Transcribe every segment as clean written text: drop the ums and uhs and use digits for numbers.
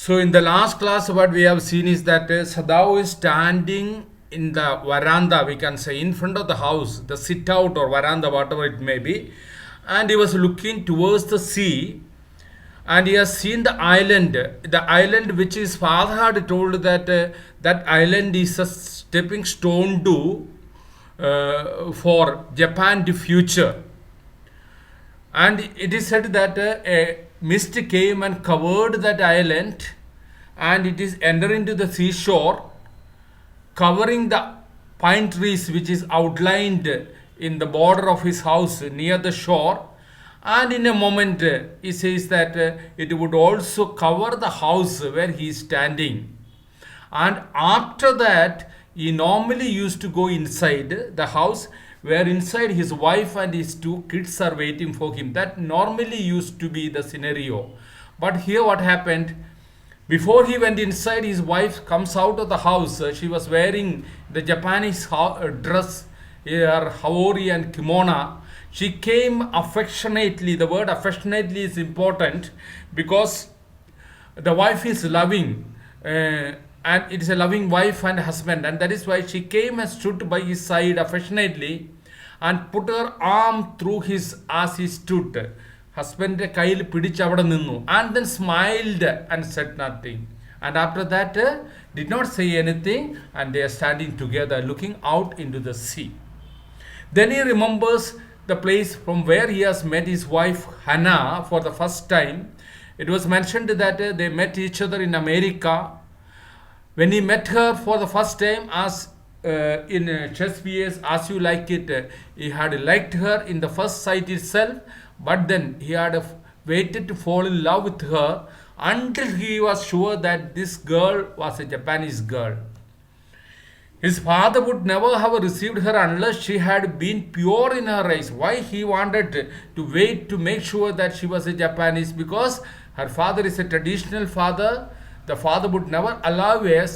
So in the last class, what we have seen is that Sadao is standing in the veranda, we can say, in front of the house, the sit out or veranda, whatever it may be, and he was looking towards the sea, and he has seen the island which his father had told that that island is a stepping stone to for Japan the future. And it is said that a mist came and covered that island, and it is entering to the seashore, covering the pine trees which is outlined in the border of his house near the shore. And in a moment, he says that it would also cover the house where he is standing. And after that, he normally used to go inside the house, where inside his wife and his two kids are waiting for him. That normally used to be the scenario. But here what happened, before he went inside, his wife comes out of the house. She was wearing the Japanese dress, her haori and kimono. She came affectionately. The word affectionately is important because the wife is loving, and it is a loving wife and husband, and that is why she came and stood by his side affectionately and put her arm through his as he stood. Husband കയ്യിൽ പിടിച്ചവിടെ നിന്നു, and then smiled and said nothing. And after that, did not say anything, and they are standing together looking out into the sea. Then he remembers the place from where he has met his wife Hannah for the first time. It was mentioned that they met each other in America. When he met her for the first time, as in Shakespeare's As You Like It, he had liked her in the first sight itself, but then he had waited to fall in love with her until he was sure that this girl was a Japanese girl. His father would never have received her unless she had been pure in her eyes. Why he wanted to wait to make sure that she was a Japanese? Because her father is a traditional father. The father would never allow a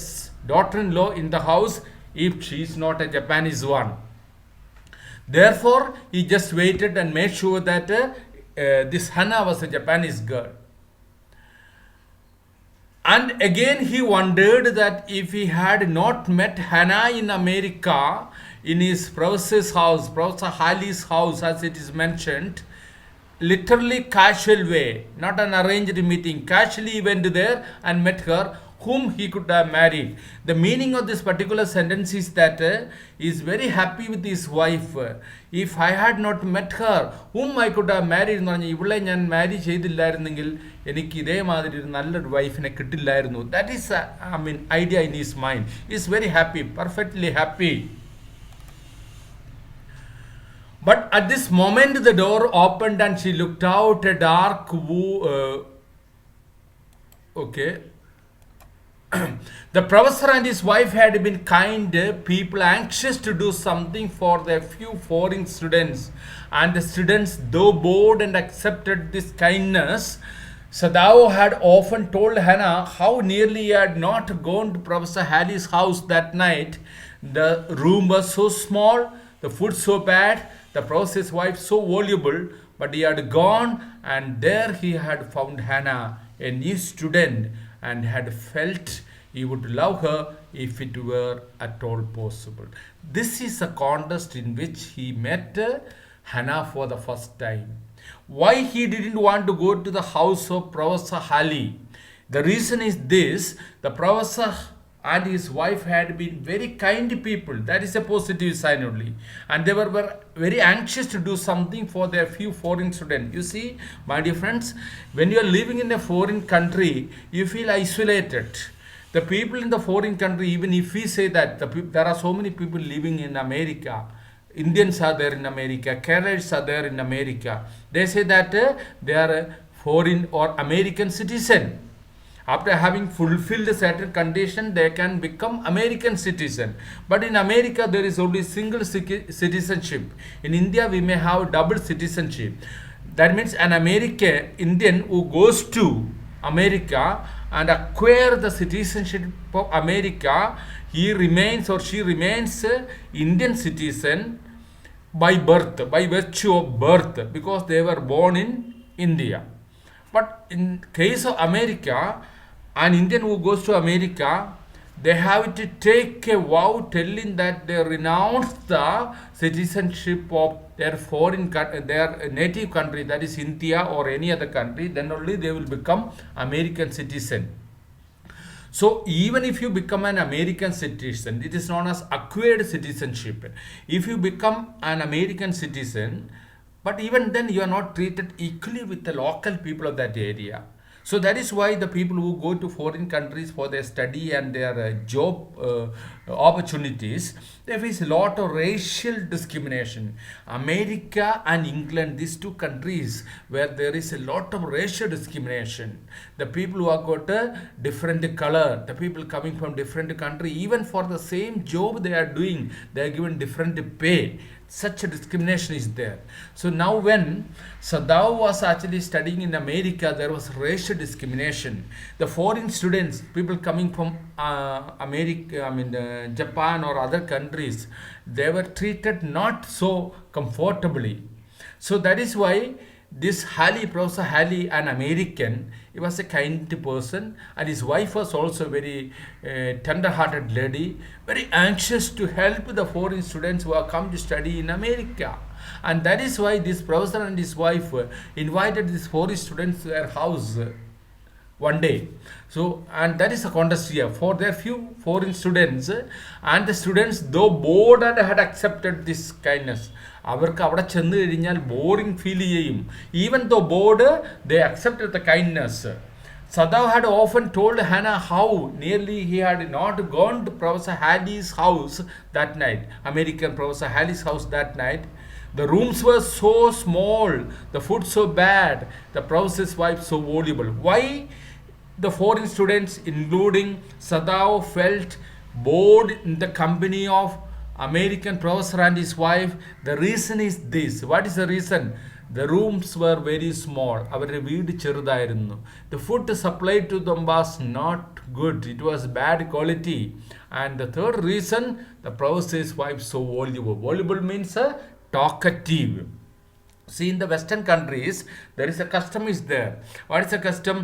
daughter-in-law in the house if she is not a Japanese one. Therefore, he just waited and made sure that this Hannah was a Japanese girl. And again, he wondered that if he had not met Hannah in America, in his professor's house, Professor Halley's house, as it is mentioned, literally casual way, not an arranged meeting, casually he went there and met her, whom he could have married. The meaning of this particular sentence is that he is very happy with his wife. If I had not met her, whom I could have married എന്ന് പറഞ്ഞാൽ ഇവളെ ഞാൻ മാരി ചെയ്തില്ലായിരുന്നെങ്കിൽ എനിക്ക് ഇതേമാതിരി ഒരു നല്ലൊരു വൈഫിനെ കിട്ടില്ലായിരുന്നു. That is idea in his mind. He is very happy, perfectly happy. But at this moment, the door opened and she looked out a dark okay. The professor and his wife had been kind people, anxious to do something for their few foreign students. And the students, though bored and accepted this kindness, Sadao had often told Hannah how nearly he had not gone to Professor Halley's house that night. The room was so small, the food so bad, the professor's wife so voluble, but he had gone, and there he had found Hannah, a new student, and had felt he would love her if it were at all possible. This is a contest in which he met Hannah for the first time. Why he didn't want to go to the house of Professor Halley? The reason is this: the professor and his wife had been very kind people. That is a positive sign only. And they were very anxious to do something for their few foreign students. You see, my dear friends, when you are living in a foreign country, you feel isolated. The people in the foreign country, even if we say that there are so many people living in America, Indians are there in America, Kerals are there in America, they say that they are a foreign or American citizen. After having fulfilled a certain condition, they can become American citizen. But in America, there is only single citizenship. In India, we may have double citizenship. That means an American Indian who goes to America and acquire the citizenship of America, he remains or she remains Indian citizen by birth, by virtue of birth, because they were born in India. But in case of America, an Indian who goes to America, they have to take a vow telling that they renounce the citizenship of their their native country, that is India or any other country. Then only they will become American citizen. So even if you become an American citizen, it is known as acquired citizenship. If you become an American citizen, but even then you are not treated equally with the local people of that area. So that is why the people who go to foreign countries for their study and their job opportunities, they face a lot of racial discrimination. America and England, these two countries where there is a lot of racial discrimination. The people who have got a different color, the people coming from different country, even for the same job they are doing, they are given different pay. Such a discrimination is there. So now when Sadao was actually studying in America, there was racial discrimination. The foreign students, people coming from America, Japan or other countries, they were treated not so comfortably. So that is why this Professor Halley, an American, he was a kind person, and his wife was also very tender-hearted lady, very anxious to help the foreign students who have come to study in America. And that is why this professor and his wife invited these foreign students to their house one day. So, and that is a contest here for their few foreign students, and the students, though bored, and had accepted this kindness. അവർക്ക് അവിടെ ചെന്ന് കഴിഞ്ഞാൽ boring feel ചെയ്യും. Even though board they accepted the kindness. Sadao had often told Hannah how nearly he had not gone to Professor Halley's house that night, American Professor Halley's house that night. The rooms were so small, the food so bad, the professor's wife so voluble. Why the foreign students, including Sadao, felt bored in the company of American professor and his wife? The reason is this. What is the reason? The rooms were very small. അവരുടെ വീട് ചെറുതായിരുന്നു. The food supplied to them was not good. It was bad quality. And the third reason, the professor's wife so voluble. Voluble means talkative. See, in the Western countries, there is a custom is there. What is the custom?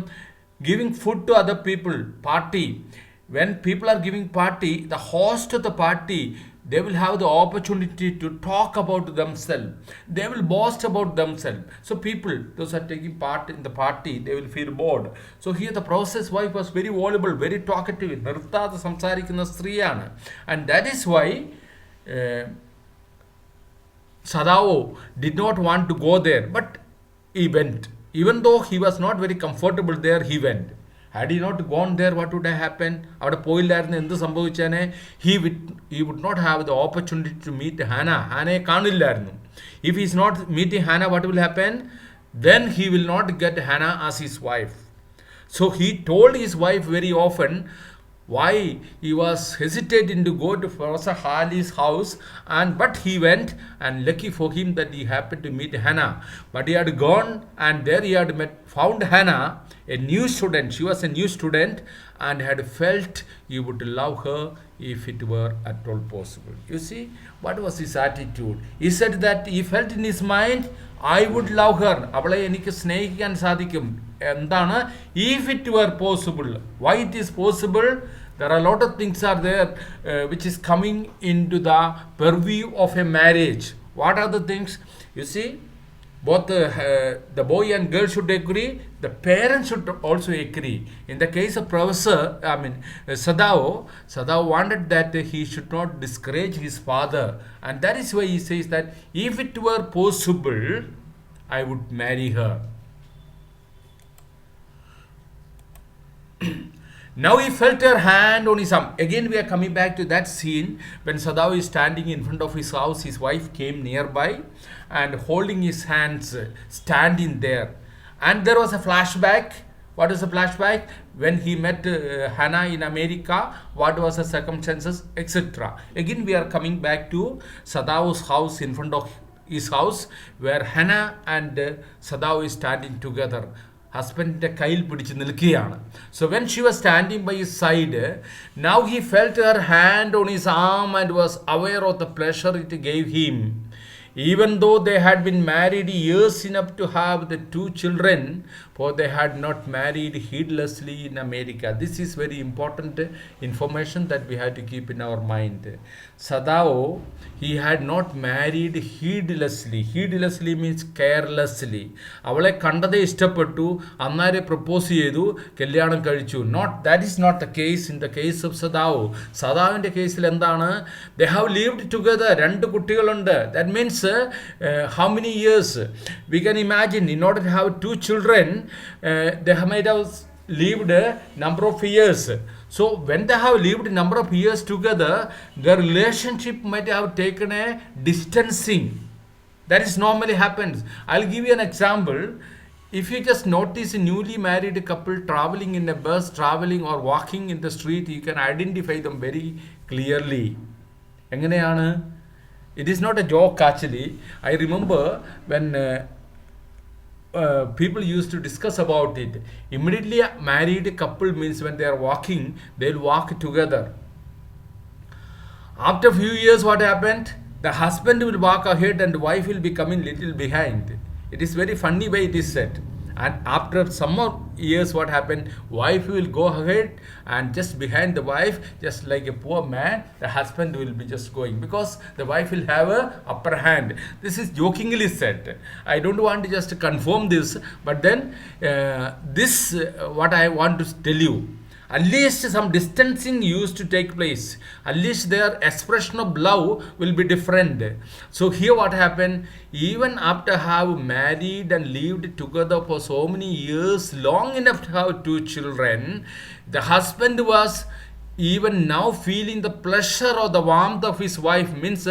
Giving food to other people, party. When people are giving party, the host of the party, they will have the opportunity to talk about themselves. They will boast about themselves. So people, those are taking part in the party, they will feel bored. So here the professor's wife was very voluble, very talkative. നിർത്താതെ സംസാരിക്കുന്ന സ്ത്രീയാണ്. And that is why Sadao did not want to go there, but he went. Even though he was not very comfortable there, he went. Had he not gone there, what would have happened? അവിടെ പോയില്ലായിരുന്നു എന്ത് സംഭവിച്ചേനെ? He would not have the opportunity to meet Hannah. Hannah കാണില്ലായിരുന്നു. If he is not meeting Hannah, what will happen? Then he will not get Hannah as his wife. So he told his wife very often why he was hesitating to go to Professor Halley's house, but he went, and lucky for him that he happened to meet Hannah. But he had gone, and there he had found Hannah, a new student. She was a new student and had felt he would love her if it were at all possible. You see, what was his attitude? He said that he felt in his mind, I would love her. അവളെ എനിക്ക് സ്നേഹിക്കാൻ സാധിക്കും. എന്താണ്? If it were possible. Why it is possible? There are a lot of things are there which is coming into the purview of a marriage. What are the things? You see, both the boy and girl should agree. The parents should also agree. In the case of Sadao wanted that he should not discourage his father, and that is why he says that if it were possible, I would marry her. Now he felt her hand on his arm. Again we are coming back to that scene when Sadao is standing in front of his house. His wife came nearby and holding his hands, standing there. And there was a flashback. What was the flashback? When he met Hannah in America, what was the circumstances, etc. Again we are coming back to Sadao's house, in front of his house, where Hannah and Sadao is standing together. ഹസ്ബൻഡിൻ്റെ കയ്യിൽ പിടിച്ച് നിൽക്കുകയാണ്. So when she was standing by his side, now he felt her hand on his arm and was aware of the pleasure it gave him. even though they had been married years enough to have the two children, for they had not married heedlessly in America. This is very important information that we have to keep in our mind. Sadao, he had not married heedlessly. Heedlessly means carelessly. അവളെ കണ്ടതേ ഇഷ്ടപ്പെട്ടു, അന്നാരെ propose ചെയ്തു, കല്യാണം കഴിച്ചു. That is not the case in the case of Sadao. സദാവിൻ്റെ കേസിൽ എന്താണ്? They have lived together. രണ്ട് കുട്ടികളുണ്ട്. That means how many years? We can imagine, in order to have two children, they might have lived a number of years. So when they have lived a number of years together, their relationship might have taken a distancing. That is normally happens. I'll give you an example. If you just notice a newly married couple traveling in a bus, traveling or walking in the street, you can identify them very clearly. എങ്ങനെയാണ്? It is not a joke actually. I remember when people used to discuss about it. Immediately a married couple means when they are walking, they'll walk together. After a few years, what happened? The husband will walk ahead and the wife will be coming little behind. It is very funny way it is said. And after some more years, what happened? Wife will go ahead and just behind the wife, just like a poor man, the husband will be just going because the wife will have a upper hand. This is jokingly said. I don't want to just confirm this, but then this what I want to tell you. At least some distancing used to take place. At least their expression of love will be different. So here what happened? Even after have married and lived together for so many years, long enough to have two children, the husband was even now feeling the pleasure or the warmth of his wife. Means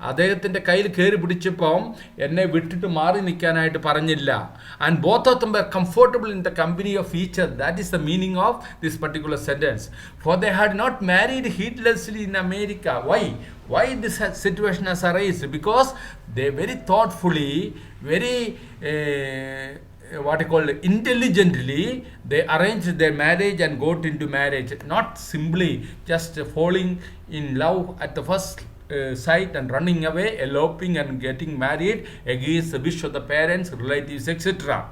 അദ്ദേഹത്തിൻ്റെ കയ്യിൽ കയറി പിടിച്ചപ്പം എന്നെ വിട്ടിട്ട് മാറി നിൽക്കാനായിട്ട് പറഞ്ഞില്ല. And both of them were comfortable in the company of each other. That is the meaning of this particular sentence. For they had not married heedlessly in America. Why this situation has arisen? Because they very thoughtfully, very what I call intelligently, they arranged their marriage and got into marriage. Not simply just falling in love at the first sight and running away, eloping and getting married against the wish of the parents, relatives, etc.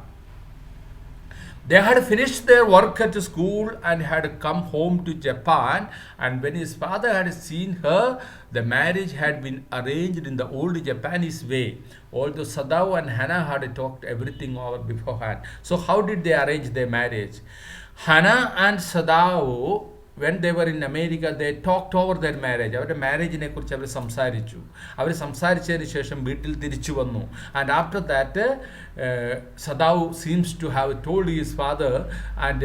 They had finished their work at school and had come home to Japan, and when his father had seen her, the marriage had been arranged in the old Japanese way. Although Sadao and Hannah had talked everything over beforehand. So how did they arrange their marriage? Hannah and Sadao, when they were in America, they talked over their marriage. അവരുടെ മാരേജിനെ കുറിച്ച് അവർ സംസാരിച്ചു. അവർ സംസാരിച്ചതിന് ശേഷം വീട്ടിൽ തിരിച്ചു വന്നു. And after that, Sadao seems to have told his father and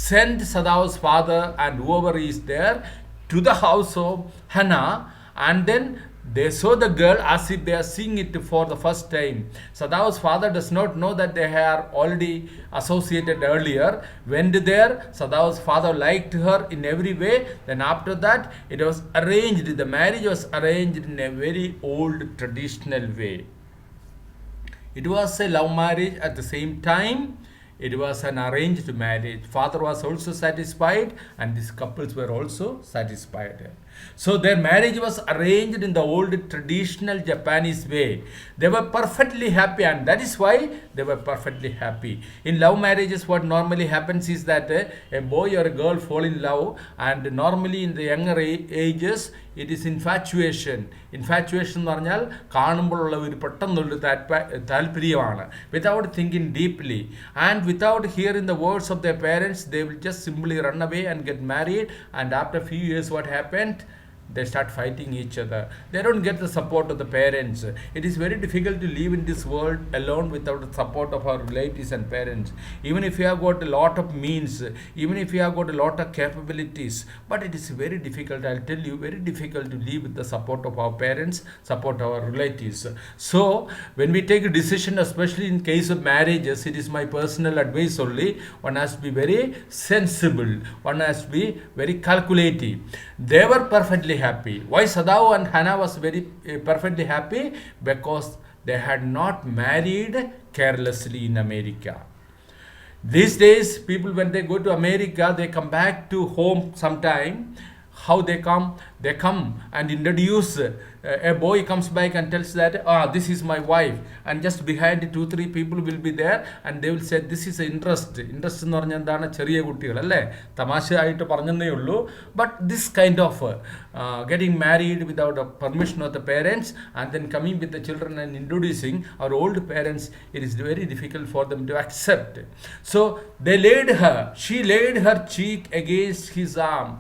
sent Sadao's father and whoever is there to the house of Hannah, and then they saw the girl as if they are seeing it for the first time. Sadao's father does not know that they are already associated earlier. Went there, Sadao's father liked her in every way. Then after that, it was arranged. The marriage was arranged in a very old traditional way. It was a love marriage at the same time. It was an arranged marriage. Father was also satisfied and these couples were also satisfied. So their marriage was arranged in the old traditional Japanese way. They were perfectly happy, and that is why they were perfectly happy. In love marriages, what normally happens is that a boy or a girl fall in love, and normally in the younger ages, it is infatuation. Infatuation എന്ന് പറഞ്ഞാൽ കാണുമ്പോഴുള്ള ഒരു പെട്ടെന്നുള്ള താല്പര്യമാണ്, without thinking deeply and without hearing the words of their parents. They will just simply run away and get married, and after a few years what happened? They start fighting each other. They don't get the support of the parents. It is very difficult to live in this world alone without the support of our relatives and parents. Even if you have got a lot of means, even if you have got a lot of capabilities, but it is very difficult, I'll tell you, very difficult to live with the support of our parents, support our relatives. So when we take a decision, especially in case of marriages, it is my personal advice only, one has to be very sensible, one has to be very calculative. They were perfectly happy. Why Sadao and Hannah was very perfectly happy? Because they had not married carelessly in America. These days, people when they go to America, they come back to home sometime how they come and introduce, a boy comes back and tells that, this is my wife, and just behind 2-3 people will be there and they will say, this is interest എന്ന് പറഞ്ഞാൽ എന്താണ്, ചെറിയ കുട്ടികൾ അല്ലേ, തമാശയായിട്ട് പറഞ്ഞതേ ഉള്ളൂ. But this kind of getting married without the permission of the parents and then coming with the children and introducing our old parents, it is very difficult for them to accept. So she laid her cheek against his arm.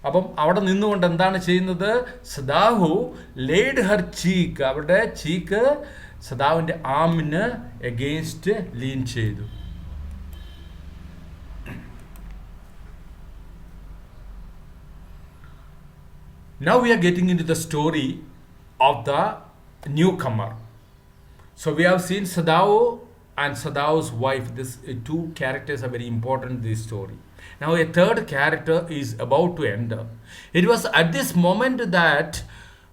അപ്പം അവിടെ നിന്നുകൊണ്ട് എന്താണ് ചെയ്യുന്നത്, സദാഹു laid Har cheek, അവരുടെ cheek സദാവിൻ്റെ ആമിന് against lean ചെയ്തു. Now we are getting into the story of the newcomer. So we have seen Sadao and Sadao's wife. These two characters are very important in this story. Now a third character is about to enter. It was at this moment that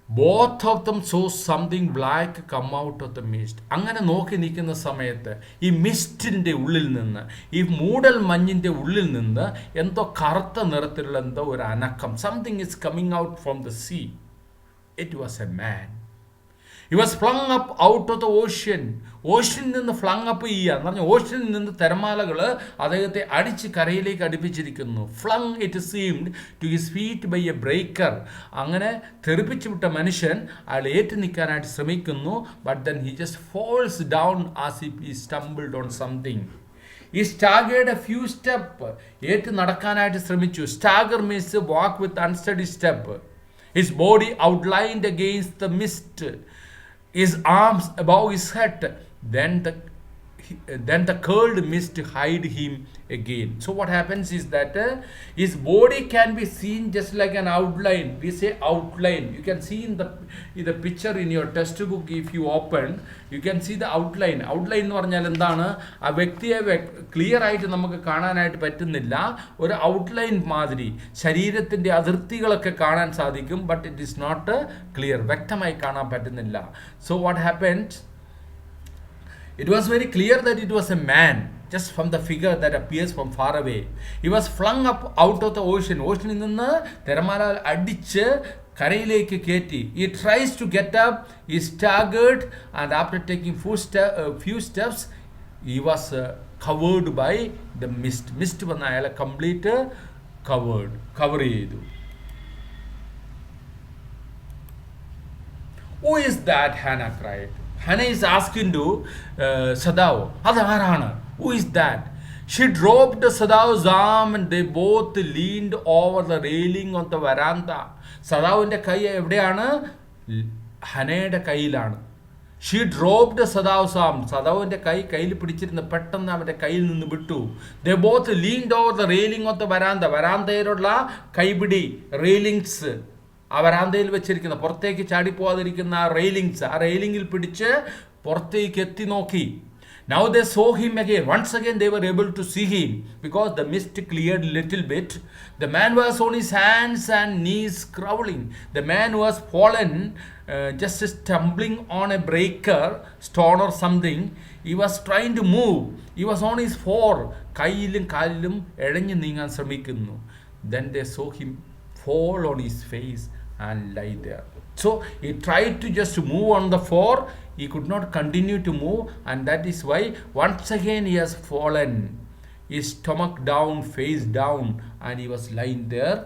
both of them saw something black come out of the mist. അങ്ങനെ നോക്കി നിൽക്കുന്ന സമയത്ത് ഈ മിസ്റ്റിൻ്റെ ഉള്ളിൽ നിന്ന്, ഈ മൂടൽ മഞ്ഞിൻ്റെ ഉള്ളിൽ നിന്ന് എന്തോ കറുത്ത നിറത്തിലുള്ള എന്തോ ഒരു അനക്കം, something is coming out from the sea. It was a man. He was flung up out of the ocean. ഓഷ്യനിൽ നിന്ന് ഫ്ലങ് അപ്പ് ചെയ്യുക എന്ന് പറഞ്ഞാൽ ഓഷ്യനിൽ നിന്ന് തിരമാലകൾ അദ്ദേഹത്തെ അടിച്ച് കരയിലേക്ക് അടുപ്പിച്ചിരിക്കുന്നു. Flung it seemed to his feet by a breaker. അങ്ങനെ തെറിപ്പിച്ചു വിട്ട മനുഷ്യൻ അയാൾ ഏറ്റു നിൽക്കാനായിട്ട് ശ്രമിക്കുന്നു. But then he just falls down as if he stumbled on something. He staggered a few step, ഏറ്റു നടക്കാനായിട്ട് ശ്രമിച്ചു. Stagger means walk with unsteady step. His body outlined against the mist, his arms above his head, then the curled mist hide him again. So what happens is that his body can be seen just like an outline. We say outline. You can see in the picture in your textbook, if you open, you can see the outline. Outline എന്ന് പറഞ്ഞാൽ എന്താണ്, ആ വ്യക്തിയെ clear ആയിട്ട് നമുക്ക് കാണാനായിട്ട് പറ്റുന്നില്ല. ഒരു ഔട്ട്ലൈൻ മാതിരി ശരീരത്തിൻ്റെ അതിർത്തികളൊക്കെ കാണാൻ സാധിക്കും. But it is not clear, വ്യക്തമായി കാണാൻ പറ്റുന്നില്ല. So what happened, it was very clear that it was a man just from the figure that appears from far away. He was flung up out of the ocean. ഓഷ്യനിൽ നിന്ന് തിരമാല അടിച്ച് കരയിലേക്ക് കയറ്റി. He tries to get up, he staggered, and after taking few steps he was covered by the mist. Mist വന്ന അയാളെ complete cover ചെയ്തു. Who is that? Hannah cried. Hannah is asking to Sadao, അതാരാണ്? Who is that? She dropped Sadao's arm and they both leaned over the railing on the veranda. സദാവിൻ്റെ കൈ എവിടെയാണ്? ഹനയുടെ കയ്യിലാണ്. She dropped Sadao's arm. സദാവിൻ്റെ കയ്യിൽ പിടിച്ചിരുന്ന പെട്ടെന്ന് അവൻ്റെ കയ്യിൽ നിന്ന് വിട്ടു. They both leaned over the railing on the veranda. വരാന്തയിലുള്ള കൈപിടി, റെയിലിങ്സ്, ആ വരാന്തയിൽ വെച്ചിരിക്കുന്ന പുറത്തേക്ക് ചാടിപ്പോവാതിരിക്കുന്ന ആ റെയിലിങ്സ്, ആ റെയിലിങ്ങിൽ പിടിച്ച് പുറത്തേക്ക് എത്തി നോക്കി. Now they saw him again. Once again they were able to see him because the mist cleared little bit. The man was on his hands and knees crawling. The man was fallen, just stumbling on a breaker, stone or something. He was trying to move. He was on his four. കൈയിലും കാലിലും എഴഞ്ഞു നീങ്ങാൻ ശ്രമിക്കുന്നു. Then they saw him fall on his face and lie there. So he tried to just move on the floor. He could not continue to move, and that is why once again he has fallen, his stomach down, face down, and he was lying there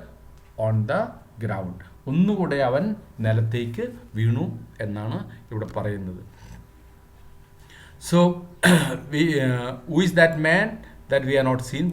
on the ground. ഒന്നുകൂടെ അവൻ നിലത്തേക്ക് വീണു എന്നാണ് ഇവിടെ പറയുന്നത്. So who is that man that we are not seen?